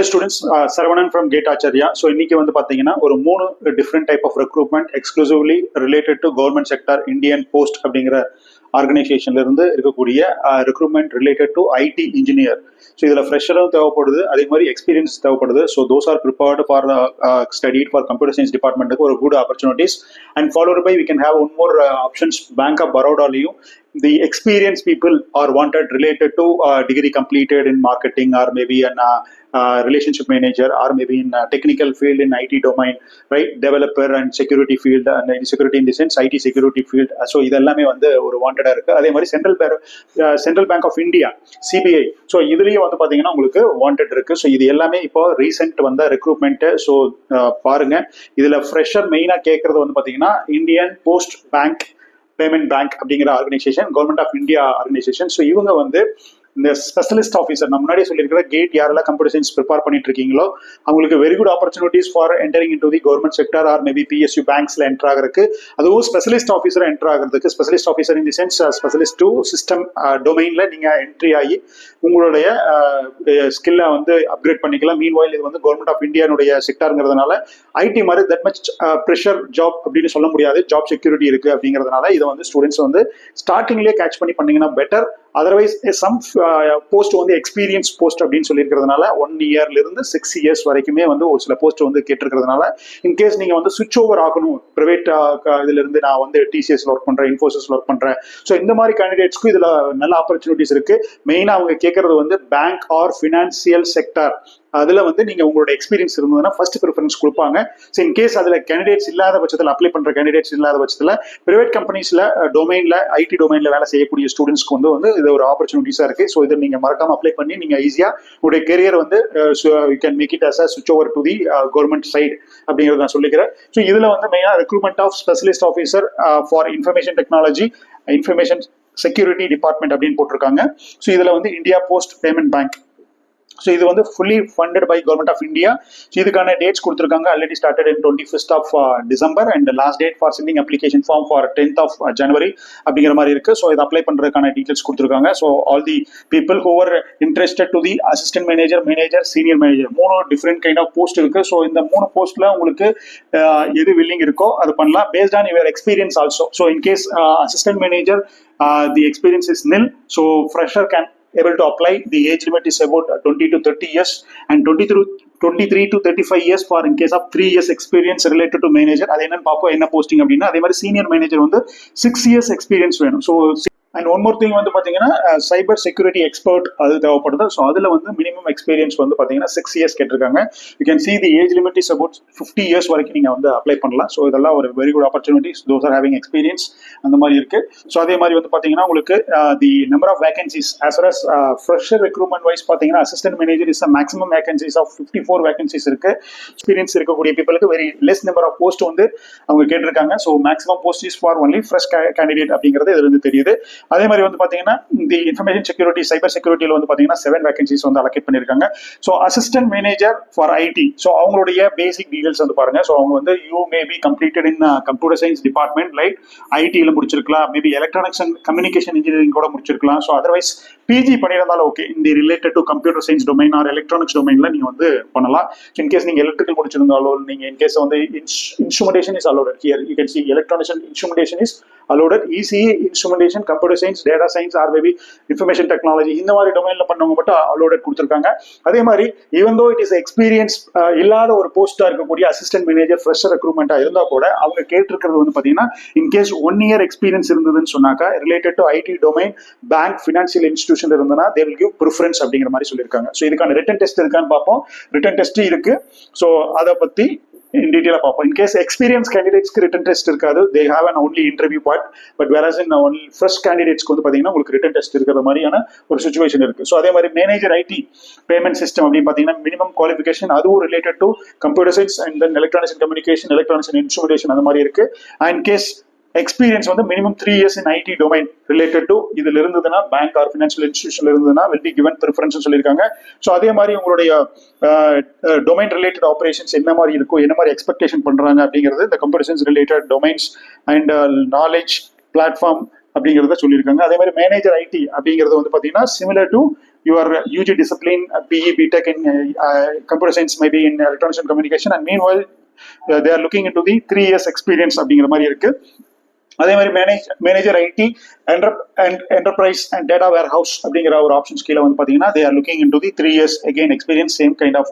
Students, Saravanan from Gate Acharya. So, இன்னைக்கு வந்து பாத்தீங்கன்னா ஒரு மூணு different type of recruitment exclusively related to government sector Indian Post அப்படிங்கிற ஆர்கனைசேஷன்ல இருந்து இருக்கக்கூடிய recruitment related to IT engineer. So இதில் ஃப்ரெஷரும் தேவைப்படுது, அதே மாதிரி எக்ஸ்பீரியன்ஸ் தேவைப்படுது. So those are prepared for studied for computer science டிபார்ட்மெண்ட்டுக்கு ஒரு good opportunities. And followed by we can have one more options. Bank of பரோடாலையும் the experienced people are wanted related to degree completed in marketing or maybe an relationship manager or maybe in technical field in IT domain, right? Developer and security field, and security in the sense IT security field. So இதெல்லாமே வந்து ஒரு வாண்டடா இருக்கு. அதே மாதிரி central bank of India CBI, so இதுலயும் வந்து பாத்தீங்கன்னா உங்களுக்கு வாண்டட் இருக்கு. ஸோ இது எல்லாமே இப்போ ரீசெண்ட் வந்த ரெக்ரூட்மெண்ட். ஸோ பாருங்க, இதுல ஃப்ரெஷர் மெயினா கேட்கறது வந்து பாத்தீங்கன்னா Indian post bank payment bank அப்படிங்கிற organisation, government of India organisation. So இவங்க வந்து இந்த ஸ்பெஷலிஸ்ட் ஆஃபீஸர், நான் முன்னாடியே சொல்லியிருக்கிற கேட் யாரெல்லாம் கம்ப்யூட்டர் சயின்ஸ் ப்ரிப்பேர் பண்ணிட்டு இருக்கீங்களோ அவங்களுக்கு very good opportunities for entering in to the government sector or maybe PSU பேங்க்ஸ்ல என்டர் ஆகிறதுக்கு, அதுவும் ஸ்பெஷலிஸ்ட் ஆஃபீஸர் என்டர் ஆகிறதுக்கு. Specialist officer in the sense specialist to system டொமைன்ல நீங்க என்ட்ரி ஆகி உங்களுடைய ஸ்கில்லை வந்து அப்கிரேட் பண்ணிக்கலாம். மீன்வாயில் இது வந்து கவர்மெண்ட் ஆஃப் இந்தியானுடைய செக்டருங்கிறதுனால ஐடி மாதிரி தட் மச் ப்ரெஷர் ஜாப் அப்படின்னு சொல்ல முடியாது, ஜாப் செக்யூரிட்டி இருக்கு அப்படிங்கிறதுனால இதை வந்து ஸ்டூடெண்ட்ஸ் வந்து ஸ்டார்டிங்லேயே கேட்ச் பண்ணி பண்ணீங்கன்னா பெட்டர். அதர்வைஸ் சம் போஸ்ட் வந்து எக்ஸ்பீரியன்ஸ் போஸ்ட் அப்படின்னு சொல்லியிருக்கிறதுனால 1 இயர்ல இருந்து 6 இயர்ஸ் வரைக்குமே வந்து ஒரு சில போஸ்ட் வந்து கேட்டிருக்கிறதுனால இன்கேஸ் நீங்க வந்து சுவிட்ச் ஓவர் ஆகணும் பிரைவேட் இதுல இருந்து, நான் வந்து டிசிஎஸ்ல ஒர்க் பண்றேன், இன்ஃபோசிஸ்ல ஒர்க் பண்றேன், ஸோ இந்த மாதிரி கேண்டிடேட்ஸ்க்கு இதுல நல்ல ஆப்பர்ச்சுனிட்டிஸ் இருக்கு. மெயினா அவங்க கேட்கறது வந்து பேங்க் ஆர் ஃபினான்சியல் செக்டர், அதுல வந்து நீங்க உங்களோட எக்ஸ்பீரியன்ஸ் இருந்ததுன்னா ஃபர்ஸ்ட் ப்ரிஃபரன்ஸ் கொடுப்பாங்க. ஸோ இன்கேஸ் அதுல கேண்டிடேட்ஸ் இல்லாத பட்சத்தில், அப்ளை பண்ற கேண்டிடேட்ஸ் இல்லாத பட்சத்தில் பிரைவேட் கம்பெனிஸ்ல டொமைன்ல ஐடி டொமைன்ல வேலை செய்யக்கூடிய ஸ்டூடெண்ட்ஸ்க்கு வந்து இது ஒரு ஆப்பர்ச்சுனிட்டிஸா இருக்கு. ஸோ இதை நீங்க மறக்காம அப்ளை பண்ணி நீங்க ஈஸியா உங்களுடைய கெரியர் வந்து you can make it as a switch over to the government side அப்படிங்கிறத நான் சொல்லிக்கிறேன். ஸோ இதுல வந்து மெயினா recruitment of specialist officer for information technology, information security department அப்படின்னு போட்டிருக்காங்க. ஸோ இதுல வந்து India post payment bank. So இது வந்து fully funded by government of India. So இதுக்கான டேட்ஸ் கொடுத்துருக்காங்க. Already started in 21st of December and last date for sending application form for 10th of January அப்படிங்கிற மாதிரி இருக்கு. So இதை apply பண்றதுக்கான details கொடுத்துருக்காங்க. So all the people who are interested to the assistant manager, senior manager, 3 different kind of post இருக்கு. So இந்த 3 போஸ்ட்ல உங்களுக்கு எது வில்லிங் இருக்கோ அது பண்ணலாம் based on your experience also. So in case assistant manager the experience is nil, so fresher can able to apply. The age limit is about 20 to 30 years and 23 to 35 years for in case of 3 years experience related to manager. அது என்னன்னு பார்ப்போம், என்ன posting அப்படின்னா. அதே மாதிரி senior manager வந்து 6 years experience வேணும். So and one more thing வந்து பார்த்தீங்கன்னா சைபர் செக்யூரிட்டி எக்ஸ்பர்ட் அது தேவைப்படுது. ஸோ அதில் வந்து மினிமம் எக்ஸ்பீரியன்ஸ் வந்து பார்த்தீங்கன்னா 6 years கேட்டிருக்காங்க. You can see the age limit is about 50 years வரைக்கும் நீங்கள் வந்து அப்ளை பண்ணலாம். ஸோ இதெல்லாம் ஒரு very good opportunities, those are having experience அந்த மாதிரி இருக்கு. ஸோ அதே மாதிரி வந்து பார்த்தீங்கன்னா உங்களுக்கு the number of vacancies as well as fresher recruitment wise பார்த்தீங்கன்னா assistant manager is maximum vacancies of 54 vacancies இருக்கு. எக்ஸ்பீரியன்ஸ் இருக்கக்கூடிய பீப்புளுக்கு very less number of post வந்து அவங்க கேட்டிருக்காங்க. So maximum post is for only fresh candidate அப்படிங்கிறது இதுல இருந்து தெரியுது. அதே மாதிரி வந்து பாத்தீங்கன்னா இந்த இன்ஃபர்மேஷன் செக்யூரிட்டி, சைபர் செக்யூரிட்டியில வந்து பாத்தீங்கன்னா 7 வேகன்சிஸ் வந்து அலோகேட் பண்ணிருக்காங்க. So assistant manager for IT, so அவங்களுடைய பேசிக் டீடைல்ஸ் வந்து பாருங்க. ஸோ அவங்க வந்து you may be completed in computer science department, like ஐடியில முடிச்சிருக்கலாம், maybe electronics and communication engineering கூட முடிச்சிருக்கலாம். ஸோ அதர்வைஸ் பிஜி பண்ணியிருந்தாலும் ஓகே, இந்த related to computer science domain or electronics டொமைன்ல நீங்க வந்து பண்ணலாம். இன்கேஸ் நீங்க எலக்ட்ரிக்கல் முடிச்சிருந்தாலும், நீங்க இன்கேஸ் வந்து instrumentation is allowed here. You can see electronics and instrumentation is allowed, ECE instrumentation, computer science, data science or maybe information technology இந்த மாதிரி டொமைன்ல பண்ணவங்க மட்டும் allowed கொடுத்திருக்காங்க. அதே மாதிரி even though it is experience இல்லாத ஒரு போஸ்டா இருக்கக்கூடிய அசிஸ்டன்ட் மேனேஜர் ஃப்ரெஷர் ரெக்ரூட்மெண்டா இருந்தா கூட அவங்க கேட்டிருக்கிறது வந்து பாத்தீங்கன்னா இன்கேஸ் 1 year எக்ஸ்பீரியன்ஸ் இருந்ததுன்னு சொன்னாக்கா related to IT domain, bank, financial institution இருந்ததுன்னா they will give preference அப்படிங்கிற மாதிரி சொல்லியிருக்காங்க. ஸோ இதுக்கான ரிட்டன் டெஸ்ட் இருக்கான்னு பார்ப்போம். ரிட்டன் டெஸ்ட் இருக்கு. ஸோ அதை பத்தி in detail பார்ப்போம். In case experienced candidates க்கு written test இருக்காது, they have an only interview part, but whereas in only fresh candidates க்கு வந்து பாத்தீங்கன்னா உங்களுக்கு written test இருக்கிற மாதிரியான ஒரு situation இருக்கு. ஸோ அதே மாதிரி மேனேஜர் ஐடி பேமெண்ட் சிஸ்டம் அப்படின்னு பாத்தீங்கன்னா மினிமம் குவாலிஃபிகேஷன் அதுவும் related to computer science and then electronics and communication, electronics and instrumentation அந்த மாதிரி இருக்கு. அண்ட் கேஸ் எக்ஸ்பீரியன்ஸ் வந்து minimum 3 years in IT domain related to இதுல இருந்ததுன்னா பேங்க் ஆர் ஃபினான்ஷியல் இன்ஸ்டிடியூஷன்ல இருந்ததுன்னா will be given preference சொல்லியிருக்காங்க. ஸோ அதே மாதிரி உங்களுடைய டொமைன் ரிலேட்டட் ஆப்ரேஷன்ஸ் என்ன மாதிரி இருக்கும், என்ன மாதிரி எக்ஸ்பெக்டேஷன் பண்றாங்க அப்படிங்கிறது இந்த computer science related domains and knowledge platform அப்படிங்கிறத சொல்லியிருக்காங்க. அதே மாதிரி மேனேஜர் ஐடி அப்படிங்கிறது வந்து பார்த்தீங்கன்னா similar to your UG discipline BE BTech in computer science maybe in electronics and communication and meanwhile they are looking into the 3 years experience அப்படிங்கிற மாதிரி இருக்கு. அதே மாதிரி manager IT enterprise and data warehouse அப்படிங்கிற ஒரு options கீழே வந்து பார்த்தீங்கன்னா they are looking into the 3 years again experience same kind of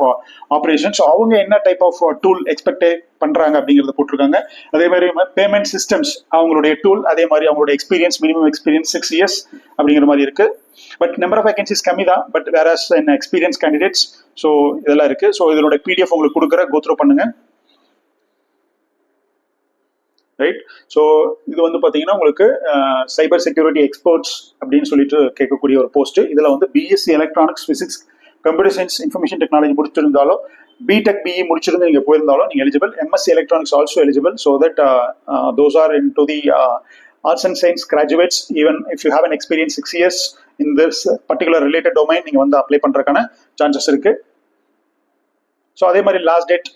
operation. So அவங்க என்ன டைப் ஆஃப் டூல் எக்ஸ்பெக்ட் பண்றாங்க அப்படிங்கிறத போட்டிருக்காங்க. அதே மாதிரி பேமெண்ட் சிஸ்டம்ஸ் அவங்களுடைய டூல், அதே மாதிரி அவங்களுடைய எக்ஸ்பீரியன்ஸ் மினிமம் எக்ஸ்பீரியன்ஸ் 6 years அப்படிங்கிற மாதிரி இருக்கு. பட் நம்பர் ஆஃப் வேகன்சிஸ் கம்மி தான், but whereas in experience candidates. So இதெல்லாம் இருக்கு. ஸோ இதோட பிடிஎஃப் உங்களுக்கு கொடுக்குற கோத்ரூ பண்ணுங்க. ரைட். ஸோ இது வந்து பார்த்தீங்கன்னா உங்களுக்கு சைபர் செக்யூரிட்டி எக்ஸ்பர்ட்ஸ் அப்படின்னு சொல்லிட்டு கேட்கக்கூடிய ஒரு போஸ்ட். இதில் வந்து BSc electronics physics computer science information technology முடிச்சிருந்தாலும் பிடெக் பிஇ முடிச்சிருந்து நீங்கள் போயிருந்தாலும் நீங்கள் eligible. MSc electronics also eligible. So that those are in to the arts and science graduates even if you have an experience 6 years in this particular related domain நீங்கள் வந்து apply பண்ணுறதுக்கான chances இருக்கு. So அதே மாதிரி last date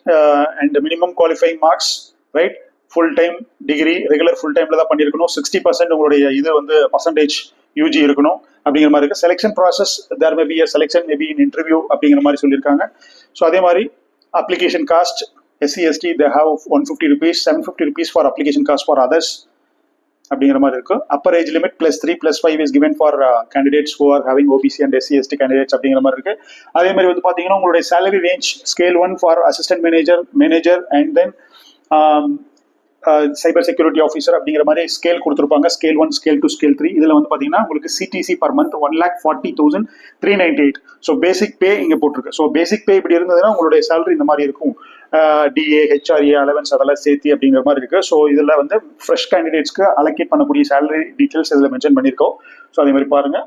and minimum qualifying marks, right. Full time degree regular full டைம்ல தான் பண்ணியிருக்கணும். 60% உங்களுடைய இது வந்து பர்சன்டேஜ் யூஜி இருக்கணும் அப்படிங்கிற மாதிரி இருக்கு. Selection process there may be a selection maybe in interview அப்படிங்கிற மாதிரி சொல்லியிருக்காங்க. ஸோ அதே மாதிரி application cost SC ST they have 150 rupees, 750 rupees for application cost for others அப்படிங்கிற மாதிரி இருக்கு. Upper age limit +3 +5 is given for candidates who are having OBC and SC ST candidates அப்படிங்கிற மாதிரி இருக்கு. அதே மாதிரி வந்து பார்த்தீங்கன்னா உங்களுடைய salary range scale 1 for assistant manager and then cyber security officer அப்படிங்கிற மாதிரி ஸ்கேல் கொடுத்துருப்பாங்க. Scale 1, scale 2, scale 3. இதில் வந்து பார்த்தீங்கன்னா உங்களுக்கு CTC per month 1,40,398. So basic pay இங்கே போட்டிருக்கு. ஸோ பேசிக் பே இப்படி இருந்ததுன்னா உங்களுடைய சேலரி இந்த மாதிரி இருக்கும். டிஏ ஹெச்ஆர்ஏ அலவன்ஸ் அதெல்லாம் சேர்த்து அப்படிங்கிற மாதிரி இருக்கு. ஸோ இதில் வந்து ஃப்ரெஷ் கேண்டிடேட்ஸ்க்கு அலோகேட் பண்ணக்கூடிய சேலரி டீட்டெயில்ஸ் இதில் மென்ஷன் பண்ணியிருக்கோம். ஸோ அதே மாதிரி பாருங்க.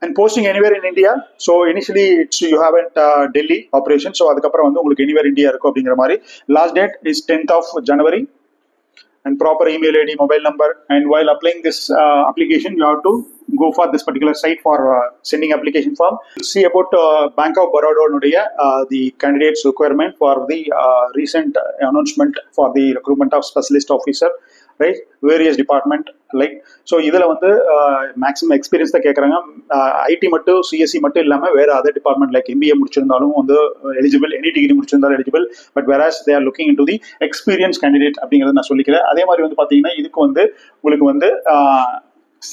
And posting anywhere in India. So initially you have at Delhi operation. So அதுக்கப்புறம் வந்து உங்களுக்கு anywhere India இருக்கும் அப்படிங்கிற மாதிரி. Last date is 10th of January. And proper email ID, mobile number. And while applying this application, you have to go for this particular site for sending application form. See about Bank of Baroda the candidates requirement for the recent announcement for the recruitment of specialist officer. Right. Various department like. So இதில் வந்து maximum experience தான் கேட்குறாங்க. ID மட்டும் CSC மட்டும் இல்லாமல் வேறு other department like MBA முடிச்சிருந்தாலும் வந்து எலிஜிபிள், எனி டிகிரி முடிச்சிருந்தாலும் eligible. But whereas they are looking in to the experience candidate அப்படிங்கிறத நான் சொல்லிக்கிறேன். அதே மாதிரி வந்து பார்த்தீங்கன்னா இதுக்கு வந்து உங்களுக்கு வந்து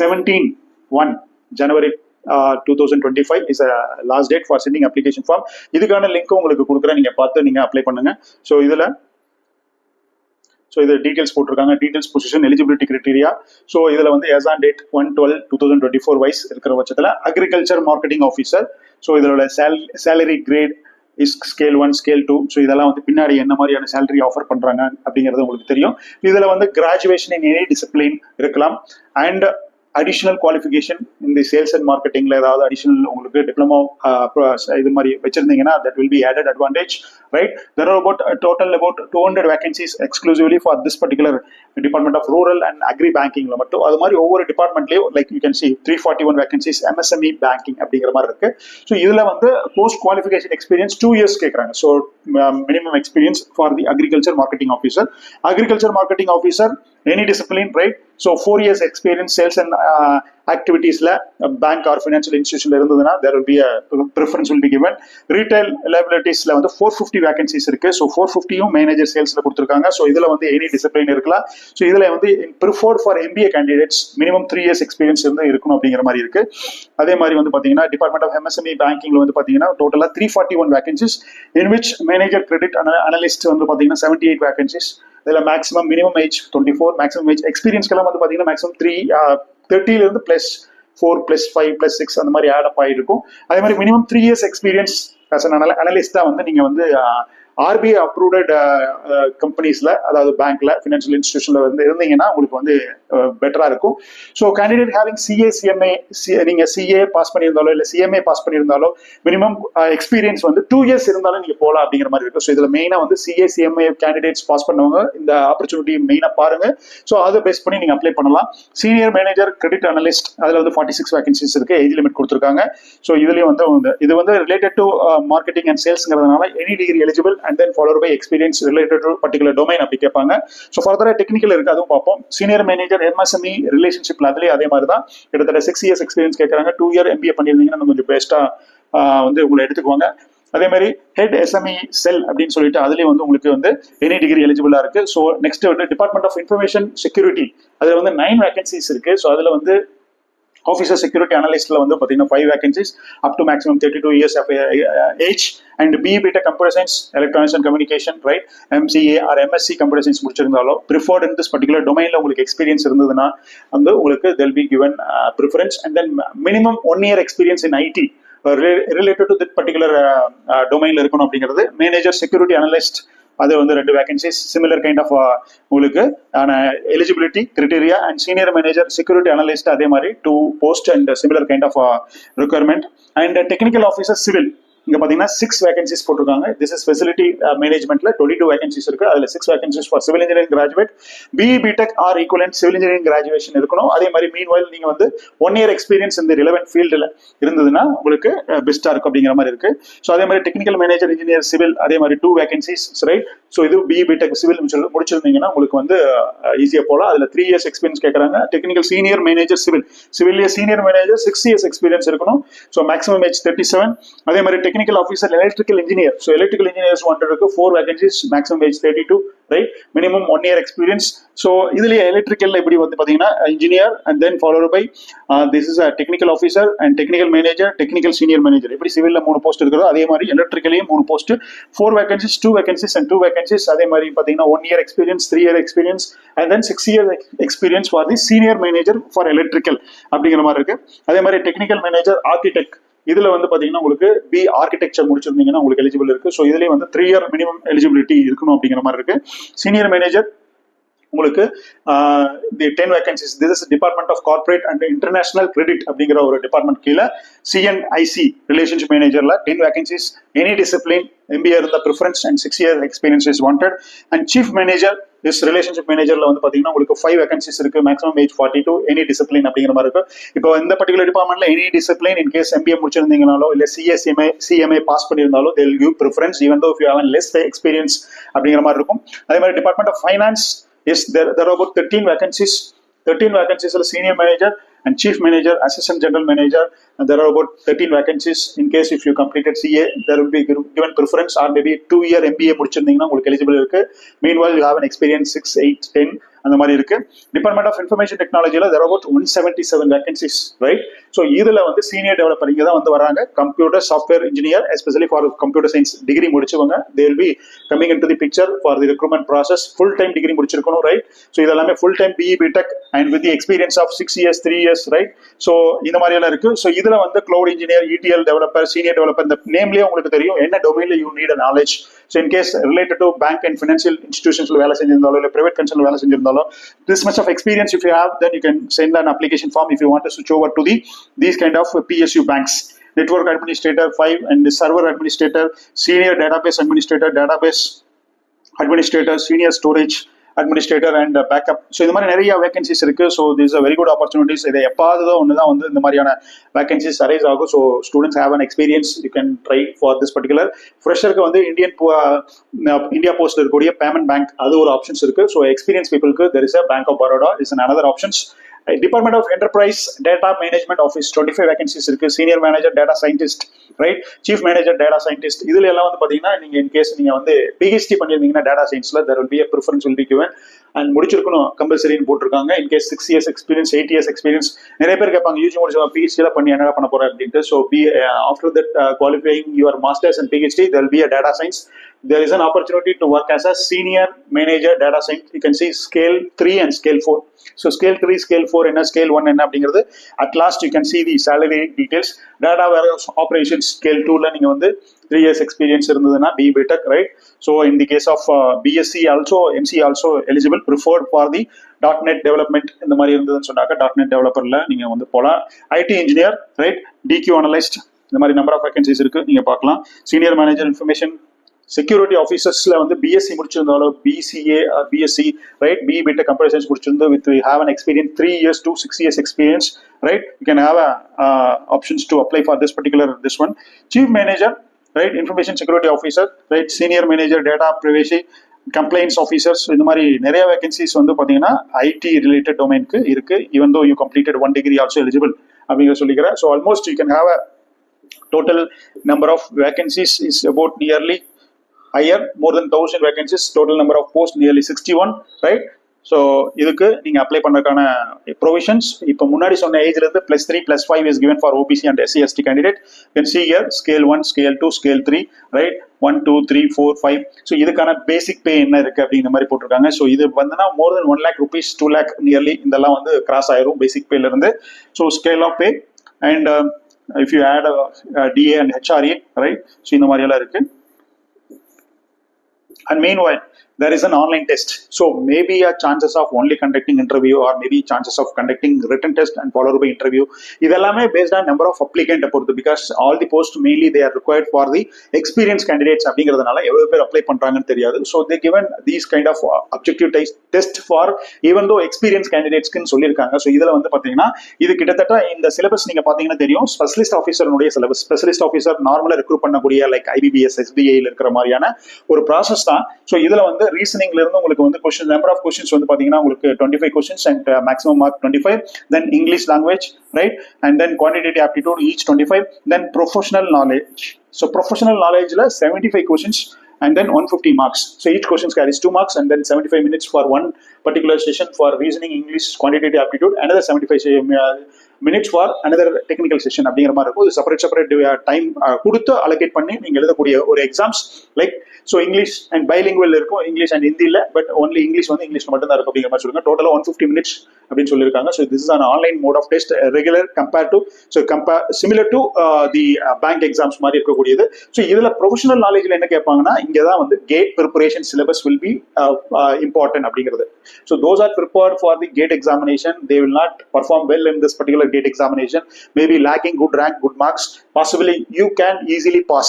17/1 January 2025 is a last date for sending application form. இதுக்கான லிங்க் உங்களுக்கு கொடுக்குறேன், நீங்கள் பார்த்து நீங்கள் அப்ளை பண்ணுங்க. ஸோ இதில் இது டீடைல்ஸ் போட்டிருக்காங்க. Details position eligibility criteria. So இதில் வந்து as on date 1/12/2024 வைஸ் இருக்கிற பட்சத்தில் அக்ரிகல்ச்சர் மார்க்கெட்டிங் ஆஃபீஸர். ஸோ இதோட salary grade is scale 1, scale 2. So இதெல்லாம் வந்து பின்னாடி என்ன மாதிரியான சேலரி ஆஃபர் பண்ணுறாங்க அப்படிங்கிறது உங்களுக்கு தெரியும். இதில் வந்து கிராஜுவேஷன் இன் எனி டிசிப்ளின் இருக்கலாம். அண்ட் அடிஷனல் குவாலிஃபிகேஷன் இந்த சேல்ஸ் அண்ட் மார்க்கெட்டிங்ல ஏதாவது அடிஷனல் உங்களுக்கு டிப்ளமோ இது மாதிரி வச்சிருந்தீங்கன்னா that will be added advantage, right? There are about a total about 200 vacancies exclusively for this particular department of rural and agri banking ல மட்டும். அது மாதிரி ஒவ்வொரு டிபார்ட்மெண்ட்லயும் like you can see 341 vacancies MSME banking அப்படிங்கிற மாதிரி இருக்கு. ஸோ இதுல வந்து போஸ்ட் குவாலிஃபிகேஷன் எக்ஸ்பீரியன்ஸ் 2 years கேட்கறாங்க. So minimum experience for the agriculture marketing officer any discipline, right? So 4 years experience sales and ஆக்டிவிட்டீஸ்ல பேங்க் ஆர் ஃபினான்ஷியல் இன்ஸ்டிடியூஷன்ல இருந்ததுன்னா there will be a preference will be given. Retail லைபிலிட்டிஸ்ல வந்து 450 vacancies இருக்கு. So 450யும் manager சேல்ஸ்ல கொடுத்துருக்காங்க. So இதுல வந்து any discipline இருக்கலாம். ஸோ இதுல வந்து preferred for MBA candidates minimum 3 years experience இருந்து இருக்கணும் அப்படிங்கிற மாதிரி இருக்கு. அதே மாதிரி வந்து பாத்தீங்கன்னா டிபார்ட்மெண்ட் ஆஃப் எம்எஸ்எம்இ பேங்கிங்ல வந்து பாத்தீங்கன்னா டோட்டலா 341 vacancies in which manager credit analyst வந்து பாத்தீங்கன்னா 78 வேகன்சிஸ். இதில் maximum minimum age 24, maximum age எக்ஸ்பீரியன்ஸ்க்கெல்லாம் வந்து பார்த்தீங்கன்னா மேக்ஸிமம் 30 +4 +5 +6 அந்த மாதிரி ஆட் அப் ஆகிருக்கும். அதே மாதிரி minimum 3 years experience as an அனலிஸ்டாக வந்து நீங்கள் வந்து ஆர்பிஐ அப்ரூவ்ட் கம்பெனிஸ்ல, அதாவது பேங்க்ல, ஃபினான்ஷியல் இன்ஸ்டிடியூஷன்ல வந்து இருந்தீங்கன்னா உங்களுக்கு வந்து பெட்டரா இருக்கும். So candidate having CA CMA, நீங்க சிஏ பாஸ் பண்ணியிருந்தாலோ இல்லை சிஎம்ஏ பாஸ் பண்ணியிருந்தாலோ மினிமம் எக்ஸ்பீரியன்ஸ் வந்து 2 years இருந்தாலும் நீங்க போகலாம் அப்படிங்கிற மாதிரி இருக்கும். ஸோ இதுல மெயினா வந்து சிஏ சிஎம்ஏ கேண்டிடேட்ஸ் பாஸ் பண்ணவங்க இந்த ஆப்பர்ச்சுனிட்டி மெயினா பாருங்க. ஸோ அதை பேஸ் பண்ணி நீங்க அப்ளை பண்ணலாம். சீனியர் மேனேஜர் கிரெடிட் அனலிஸ்ட் அதுல வந்து 46 வேகன்சிஸ் இருக்கு. ஏஜ் லிமிட் கொடுத்துருக்காங்க. ஸோ இதுலயும் வந்து இது வந்து ரிலேட்டட் டு மார்க்கெட்டிங் அண்ட் சேல்ஸ்ங்கிறதுனால any degree eligible and then followed by experience related to particular domain அப்படி கேட்பாங்க. ஸோ ஃபர்தராக டெக்னிக்கல் இருக்கு, அதுவும் பார்ப்போம். சீனியர் மேனேஜர் எம்எஸ்எம்இ ரிலேஷன்ஷிப்ல அதுலேயே அதே மாதிரி தான் கிட்டத்தட்ட 6 years எக்ஸ்பீரியன்ஸ் கேட்குறாங்க. 2 year MBA பண்ணியிருந்தீங்கன்னா கொஞ்சம் பெஸ்ட்டாக வந்து உங்களை எடுத்துக்குவாங்க. அதே மாதிரி ஹெட் எஸ்எம்இ செல் அப்படின்னு சொல்லிட்டு அதுலேயும் வந்து உங்களுக்கு வந்து எனி டிகிரி எலிஜிபிளா இருக்கு. ஸோ நெக்ஸ்ட் வந்து டிபார்ட்மெண்ட் ஆஃப் இன்ஃபர்மேஷன் செக்யூரிட்டி, அதில் வந்து 9 வேகன்சிஸ் இருக்கு. ஸோ அதில் வந்து ஆஃபீஸர் செக்யூரிட்டி அனலிஸ்ட்ல வந்து பார்த்தீங்கன்னா 5 vacancies up to maximum 32 years of age and BE BTech computer science electronics and communication, right, MCA or MSc computer science முடிச்சிருந்தாலும் preferred in this particular டொமைனில் உங்களுக்கு எக்ஸ்பீரியன்ஸ் இருந்ததுன்னா வந்து உங்களுக்கு they'll be given preference. And then minimum 1 year experience in IT related to that particular டொமைன்ல இருக்கணும் அப்படிங்கிறது. Manager security analyst அது வந்து 2 வேகன்சிஸ், சிமிலர் கைண்ட் ஆஃப் உங்களுக்கு eligibility criteria. And senior manager security analyst அதே மாதிரி 2 post and similar kind of requirement. And technical officer civil இங்க பாத்தீங்கன்னா 6 வேகன்சிஸ் போட்டிருக்காங்க. திஸ் இஸ் ஃபெசிலிட்டி மேனேஜ்மெண்ட்ல 22 வேகன்சிஸ் இருக்கு. அதுல 6 vacancies for civil engineering graduate, BE BTech or equivalent civil engineering graduation இருக்கணும். அதே மாதிரி மீன்வைல் நீங்க வந்து 1 year எக்ஸ்பீரியன்ஸ் இந்த ரிலவென்ட் ஃபீல்டில் இருந்ததுன்னா உங்களுக்கு பெஸ்டா இருக்கும் அப்படிங்கிற மாதிரி இருக்கு. ஸோ அதே மாதிரி டெக்னிக்கல் மேனேஜர் இன்ஜினியர் சிவில் அதே மாதிரி 2 வேகன்சிஸ், ரைட். ஸோ இது BE BTech சிவில் முடிச்சிருந்தீங்கன்னா உங்களுக்கு வந்து ஈஸியா போகலாம். அதுல 3 years எக்ஸ்பீரியன்ஸ் கேட்கறாங்க. டெக்னிக்கல் சீனியர் மேனேஜர் சிவில்ல சீனியர் மேனேஜர் 6 years எக்ஸ்பீரியன்ஸ் இருக்கணும். So maximum age 37. அதே மாதிரி technical officer electrical engineer, so electrical engineers wanted இருக்கு 4 vacancies, maximum age 32, right, minimum 1 year experience. So இதுலயே எலக்ட்ரிக்கல் இப்படி வந்து பாத்தீங்கன்னா engineer and then followed by this is technical officer and technical manager, technical senior manager. இப்படி சிவில்ல 3 post இருக்கிறதோ அதே மாதிரி எலக்ட்ரிக்கலையும் 3 post, 4 vacancies, 2 vacancies and 2 vacancies. அதே மாதிரி பாத்தீங்கன்னா 1 year experience, 3 year experience and then 6 year experience for the senior manager for electrical அப்படிங்கிற மாதிரி இருக்கு. அதே மாதிரி டெக்னிக்கல் மேனேஜர் ஆர்கிடெக்ட் இதுல வந்து பாத்தீங்கன்னா உங்களுக்கு பி ஆர்கிடெக்சர் முடிச்சிருந்தீங்கன்னா உங்களுக்கு எலிஜிபிள் இருக்கு. ஸோ இதுலயே வந்து 3 year மினிமம் எலிஜிபிலிட்டி இருக்கணும் அப்படிங்கிற மாதிரி இருக்கு. சீனியர் மேனேஜர் உங்களுக்கு 10 vacancies. This is department of corporate and international credit அப்படிங்கிற ஒரு டிபார்ட்மெண்ட் கீழே CNIC ரிலேஷன்ஷிப் மேனேஜர்ல 10 வேகன்சிஸ். எனி டிசிப்ளின் MBA இருந்த preference and 6 year experience is wanted. And chief manager is relationship மேனேஜர்ல வந்து பாத்தீங்கன்னா உங்களுக்கு 5 வேகன்சிஸ் இருக்கு. Maximum age 42. எனி டிசிப்ளின் அப்படிங்கிற மாதிரி இருக்கு. இப்போ இந்த பர்டிகுலர் டிபார்ட்மெண்ட்ல any discipline in case MBA முடிச்சிருந்தீங்கனாலோ இல்ல CMA பாஸ் பண்ணியிருந்தாலோ they will give preference even though if you have less experience அப்படிங்கிற மாதிரி இருக்கும். அதே மாதிரி department of finance is there are about 13 vacancies. 13 vacancies are senior manager and chief manager, assistant general manager, and there are about 13 vacancies. In case if you completed CA, there will be given preference, or maybe 2 year MBA முடிச்சிருந்தீங்கன்னா உங்களுக்கு eligible இருக்கு. Meanwhile you have an experience 6, 8, 10 அந்த மாதிரி இருக்கு. Department of information டெக்னாலஜில there are about 177 vacancies, right? So இதுல வந்து senior developer இங்க தான் வந்து வராங்க. Computer software engineer especially for computer science degree முடிச்சவங்க they will be coming into the picture for the recruitment process. Full time degree முடிச்சிருக்கணும், right. So இதெல்லாமே full time BE BTech and with the experience of 6 years, 3 years, right? So இந்த மாதிரி எல்லாம் இருக்கு. So இதுல வந்து cloud engineer, ETL developer, senior developer, இந்த நேம்லயே உங்களுக்கு தெரியும் என்ன டொமைன்ல you need knowledge. So in case related to bank and financial இன்ஸ்டிடியூஷன்ஸ்ல வேலை செஞ்சிருந்தாலோ இல்லை பிரைவேட் கன்சர்ன்ல வேலை செஞ்சிருந்தாலோ this much of experience if you have, then you can send an application form if you want to switch over to these kind of PSU banks. Network administrator 5 and server administrator, senior database administrator, senior storage administrator and backup. So இந்த மாதிரி நிறைய vacancies இருக்கு. So this a very good opportunities. இதை எப்பாவது ஒன்று தான் வந்து இந்த மாதிரியான வேகன்சிஸ் அரைஸ் ஆகும். So students have an experience, you can try for this particular. ஃப்ரெஷருக்கு வந்து இந்தியா போஸ்ட் இருக்கக்கூடிய பேமெண்ட் பேங்க் அது ஒரு ஆப்ஷன்ஸ் இருக்கு. ஸோ எக்ஸ்பீரியன்ஸ் பீப்புளுக்கு there is a bank of Baroda is another options. Department of enterprise data management office 25 vacancies இருக்கு. Senior manager data scientist, right, chief manager data scientist. இதுல எல்லாம் வந்து பாத்தீங்கன்னா நீங்க இன் கேஸ் நீங்க வந்து PhD பண்ணிருந்தீங்கன்னா டேட்டா சயின்ஸ்ல there will be a preference will be given and முடிச்சிருக்கணும் கம்பல்சரின்னு போட்டிருக்காங்க. In case 6 years experience, 8 years experience. நிறைய பேர் கேட்பாங்க யூஜி முடிச்சவங்க PhD தான் பண்ணி என்ன பண்ண போறேன் அப்படின்ட்டு. So after that qualifying your masters and PhD there will be a data science. There is an opportunity to work as a senior manager data science. You can see scale 3 and scale 4. So scale 3, scale 4 என்ன, scale 1 என்ன அப்படிங்கிறது at last you can see the salary details. Data warehouse operations scale 2ல நீங்க வந்து 3 years experience இருந்ததுன்னா BE BTech, right? So in the case of BSc also, MCA also eligible, preferred for the .NET development இந்த மாதிரி இருந்ததுன்னு சொன்னாக்க .NET developerல நீங்க வந்து போலாம். IT engineer, right, DQ analyst இந்த மாதிரி நம்பர் ஆஃப் வேகன்சிஸ் இருக்கு, நீங்க பார்க்கலாம். சீனியர் மேனேஜர் இன்ஃபர்மேஷன் செக்யூரிட்டி ஆஃபீஸர்ஸ்ல வந்து BSc முடிச்சிருந்தாலோ BCA or BSc, right, BE BTech computer science முடிச்சிருந்தோ with we have an experience 3 years to 6 years experience, right, you can have a options to apply for this one. Chief manager right, information security officer, right, senior manager data privacy complaints officers, இந்த மாதிரி நிறைய vacancies வந்து பார்த்தீங்கன்னா IT related டொமைனுக்கு இருக்கு. Even though you completed 1 degree also eligible அப்படிங்கிற சொல்லிக்கிறேன். So almost you can have a total number of vacancies is about nearly higher, more than 1000 vacancies. Total number of posts nearly 61, right? So இதுக்கு நீங்கள் apply பண்ணுறதுக்கான provisions இப்போ முன்னாடி சொன்ன ஏஜ்லேருந்து +3 +5 is given for OBC and SC/ST candidate. Can see here scale 1, scale 2, scale 3, right, 1 2 3 4 5. So இதுக்கான பேசிக் பே என்ன இருக்குது அப்படிங்கிற மாதிரி போட்டிருக்காங்க. ஸோ இது வந்துன்னா more then 1 lakh rupees, 2 lakh nearly இதெல்லாம் வந்து கிராஸ் ஆயிரும் பேசிக் பேலேருந்து. So scale of pay and if you add DA and HRA, right? So இந்த மாதிரி எல்லாம் இருக்கு. And meanwhile there is an online test, so maybe a chances of only conducting interview or maybe chances of conducting written test and followed by interview. இதெல்லாமே based on number of applicant பொறுத்து, because all the posts mainly they are required for the experienced candidates அப்படிங்கிறதுனால எவ்வளவு பேர் apply பண்றாங்கன்னு தெரியாது. So they given these kind of objective test for even though experienced candidatesக்குன்னு சொல்லியிருக்காங்க. So இதுல வந்து பாத்தீங்கன்னா இது கிட்டத்தட்ட இந்த சிலபஸ் நீங்க பாத்தீங்கன்னா தெரியும், ஸ்பெஷலிஸ்ட் ஆஃபீஸருடைய சிலபஸ். ஸ்பெஷலிஸ்ட் ஆஃபீஸர் நார்மலா ரெக்ரூட் பண்ணக்கூடிய லைக் IBPS SBIல இருக்கிற மாதிரியான ஒரு ப்ராசஸ் தான். ஸோ இதுல வந்து ரீசனிங்ல இருந்து உங்களுக்கு வந்து கொஸ்டின் நம்பர் ஆஃப் கொஸ்டின்ஸ் வந்து பாத்தீங்கன்னா உங்களுக்கு 25 questions and maximum mark 25. Then English language, right, and then quantitative aptitude each 25. Then professional knowledge. So professional நாலேஜ்ல 75 questions and then 150 marks. So each question carries 2 marks and then 75 minutes for one particular session for reasoning, English, quantitative aptitude, another 75 minutes for another technical session அப்படிங்கிற மாதிரி இருக்கும். இது separate time கொடுத்து allocate பண்ணி நீங்கள் எழுதக்கூடிய ஒரு exams like. So English and bilingual இருக்கும், இங்கிலீஷ் அண்ட் ஹிந்தி இல்லை, பட் ஒன்லி இங்கிலீஷ் வந்து இங்கிலீஷ் மட்டும் தான் இருக்கும் அப்படிங்கிற மாதிரி சொல்லுங்க. டோட்டலாக 150 minutes அப்படின்னு சொல்லியிருக்காங்க. So this is an online mode of test, regular compare to similar to the bank exams மாதிரி இருக்கக்கூடியது. ஸோ இதில் ப்ரொஃபஷனல் நாலேஜில் என்ன கேட்பாங்கன்னா இங்கே தான் வந்து GATE preparation syllabus will be important அப்படிங்கிறது. So those are prepared for the GATE examination, they will not perform well in this particular gate examination, maybe lacking good rank, good marks, possibly you can easily pass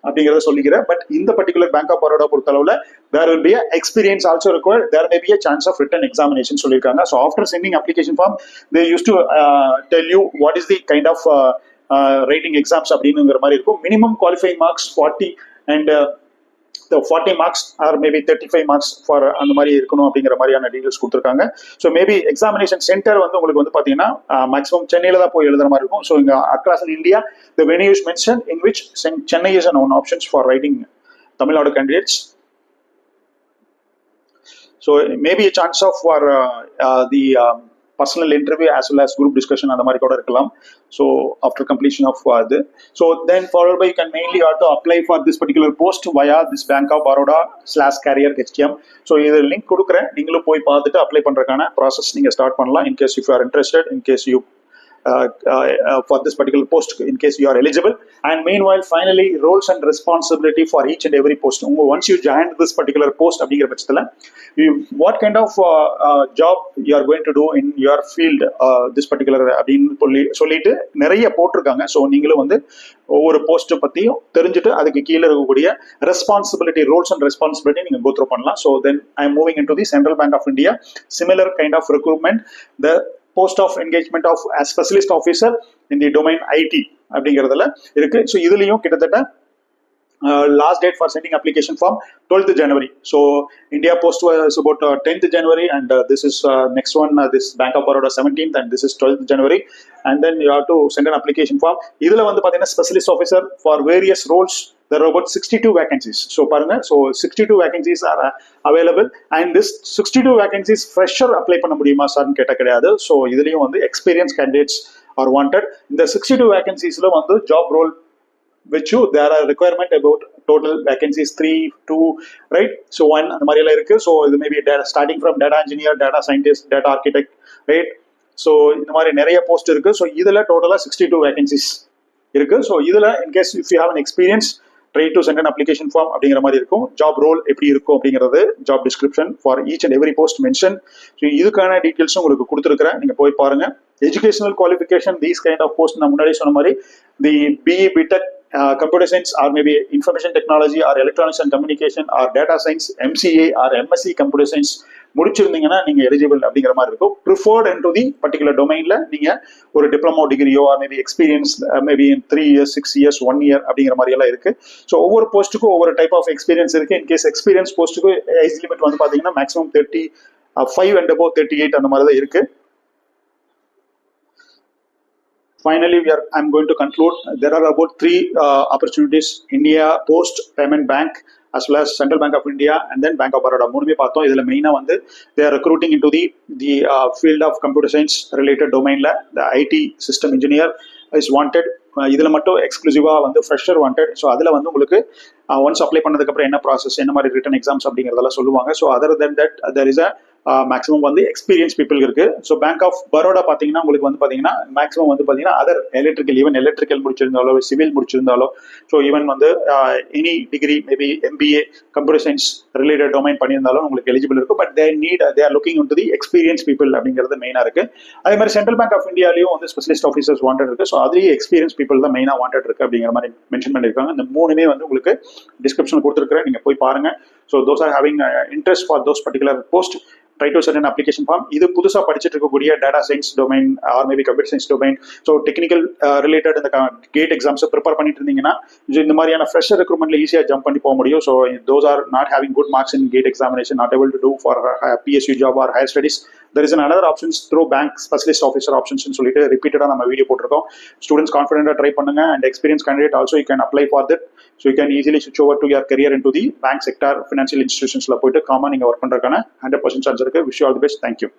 அப்படிங்கறத சொல்லிக்கிறேன். But இந்த particular bank of Baroda பொறுத்தளவுல there will be a experience also required, there may be a chance of written examination சொல்லிருக்காங்க. So after sending application form they used to tell you what is the kind of rating exams அப்படிங்கிற மாதிரி இருக்கும். minimum qualifying marks 40 and the 40 marks or maybe 35 marks for அந்த மாதிரி இருக்கணும் அப்படிங்கிற மாதிரியான details கொடுத்துருக்காங்க. ஸோ மேபி எக்ஸாமினேஷன் சென்டர் வந்து உங்களுக்கு வந்து பார்த்தீங்கன்னா மேக்ஸிமம் சென்னையில தான் போய் எழுதுற மாதிரி இருக்கும். ஸோ இங்கே across in India the venue is mentioned in which Chennai is an own options for writing Tamil Nadu candidates. So maybe a chance of for the personal interview as well as group discussion அந்த மாதிரி கூட இருக்கலாம். So after completion of this, so then followed by you can mainly have to apply for this particular post via this Bank of Baroda/career HTM. So இது link கொடுக்குறேன், நீங்களும் போய் பார்த்துட்டு apply பண்றதுக்கான ப்ராசஸ் நீங்க ஸ்டார்ட் பண்ணலாம். in case if you are interested, in case you for this particular post, in case you are eligible. And meanwhile finally roles and responsibility for each and every post. Once you join this particular post அப்படிங்கிற பட்சத்துல what kind of job you are going to do in your field, this particular அப்படின்னு சொல்லிட்டு நிறைய போட்டிருக்காங்க. So நீங்களும் வந்து ஒவ்வொரு போஸ்ட்டை பற்றியும் தெரிஞ்சுட்டு அதுக்கு கீழே இருக்கக்கூடிய ரெஸ்பான்சிபிலிட்டி, ரோல்ஸ் அண்ட் ரெஸ்பான்சிபிலிட்டி நீங்கள் கோ த்ரூ பண்ணலாம். So then I am moving in to the central bank of India, similar kind of recruitment, the post of engagement of as specialist officer in the domain IT அப்படிங்கிறதுல இருக்கு. So இதுலயும் கிட்டத்தட்ட last date for sending application form 12th January. So India Post was about 10th January and this is next one, this Bank of Baroda 17th and this is 12th January. And then you have to send an application form. இதுல வந்து பாத்தீங்கன்னா specialist officer for various roles, there are about 62 vacancies. So paranga, so 62 vacancies are available and this 62 vacancies fresher apply பண்ண முடியுமா சார்னு கேட்ட கிடையாது. So இதுலயும் வந்து experienced candidates are wanted. இந்த 62 vacanciesல வந்து job role which you there are requirement about total vacancies 3 2, right? So 1 அந்த மாதிரி எல்லாம் இருக்கு. ஸோ இது maybe starting from data engineer, data scientist, data architect, right? So இந்த மாதிரி நிறைய போஸ்ட் இருக்கு. ஸோ இதுல டோட்டலா 62 வேகன்சிஸ் இருக்கு. ஸோ இதுல in case if you have an experience, try to send an application form அப்படிங்கிற மாதிரி இருக்கும். ஜாப் ரோல் எப்படி இருக்கும் அப்படிங்கிறது, job description for each and every post mention. So இதுக்கான டீட்டெயில்ஸும் உங்களுக்கு கொடுத்துருக்கிறேன், நீங்க போய் பாருங்க. Educational qualification, these kind of post நான் முன்னாடி சொன்ன மாதிரி தி BE BTech computer science or maybe information technology or electronics and communication or data science, MCA or MSc computer science முடிச்சிருந்தீங்கன்னா நீங்க எலிஜிபிள் அப்படிங்கிற மாதிரி இருக்கும். Preferred in to the particular டொமைன்ல நீங்க ஒரு டிப்ளமோ டிகிரியோ or maybe experience maybe 3 years 6 years 1 year அப்படிங்கிற மாதிரி எல்லாம் இருக்கு. ஸோ ஒவ்வொரு போஸ்ட்டுக்கும் ஒவ்வொரு டைப் ஆஃப் எக்ஸ்பீரியன்ஸ் இருக்கு. இன்கேஸ் எக்ஸ்பீரியன்ஸ் போஸ்ட்டுக்கு ஏஜ் லிமிட் வந்து பாத்தீங்கன்னா மேக்ஸிமம் 35 and above 38 அந்த மாதிரி தான் இருக்கு. Finally, I'm going to conclude. There are about 3 opportunities: India Post Payment Bank, as well as Central Bank of India, and then Bank of Baroda. மூணுமே பார்த்தோம். இதுல மெயினா வந்து they are recruiting into the field of computer science related domainல the IT system engineer is wanted. இதுல மட்டும் எக்ஸ்க்ளூசிவா வந்து fresher wanted. So அதுல வந்து உங்களுக்கு ஒன்ஸ் அப்ளை பண்ணதுக்கு அப்புறம் என்ன ப்ராசஸ், என்ன மாதிரி ரிட்டன் எக்ஸாம்ஸ் அப்படிங்கிறதெல்லாம் சொல்லுவாங்க. So other than that there is a maximum வந்து எக்ஸ்பீரியன்ஸ் பீப்புள் இருக்கு. ஸோ பேங்க் ஆஃப் பரோடா பார்த்தீங்கன்னா உங்களுக்கு வந்து பார்த்தீங்கன்னா மேக்ஸிமம் வந்து பார்த்தீங்கன்னா அதர் எலக்ட்ரிக்கல் முடிச்சிருந்தாலோ சிவில் முடிச்சிருந்தாலோ, ஸோ ஈவன் வந்து any degree maybe MBA computer science related domain பண்ணியிருந்தாலும் உங்களுக்கு எலிஜிபிள் இருக்கும். But they are looking into the experience people அப்படிங்கிறது மெயினாக இருக்கு. அதே மாதிரி சென்ட்ரல் பேங்க் ஆஃப் இந்தியாலையும் வந்து ஸ்பெஷலிஸ்ட் ஆஃபீஸர்ஸ் வாண்டட் இருக்கு. ஸோ அதுலேயும் எக்ஸ்பீரியன்ஸ் பீப்புள் தான் மெயினாக வாண்டட் இருக்கு அப்படிங்கிற மாதிரி மென்ஷன் பண்ணியிருக்காங்க. இந்த மூணுமே வந்து உங்களுக்கு டிஸ்கிரிப்ஷன் கொடுத்துருக்கிறேன், நீங்க போய் பாருங்க. So those are having interest for those particular post, try to send an application form. இது புதுசா படிச்சிட்டு இருக்கக்கூடிய data science domain or maybe computer science domain, so technical related இந்த கேட் எக்ஸாம்ஸ் ப்ரிப்பேர் பண்ணிட்டு இருந்தீங்கன்னா இந்த மாதிரியான ஃப்ரெஷர் ரெக்ரூட்மெண்ட்ல ஈஸியா ஜம்ப் பண்ணி போக முடியும். So those are not having good marks in GATE examination, not able to do for PSU job or higher studies. there is another options through bank specialist officer options னு சொல்லிட்டு ரிப்பீட்டடா நம்ம video போட்டிருக்கோம். Students கான்ஃபிடென்ட்டா try பண்ணுங்க. And experience candidate also you can apply for that. So you can easily ஸ்விட்ச் over to your career in to the bank sector, financial இன்ஸ்டிடியூஷன்ஸ்ல போயிட்டு காமா நீங்க ஒர்க் பண்றதுக்கான 100% சான்ஸ் இருக்கு. Wish you all the best. Thank you.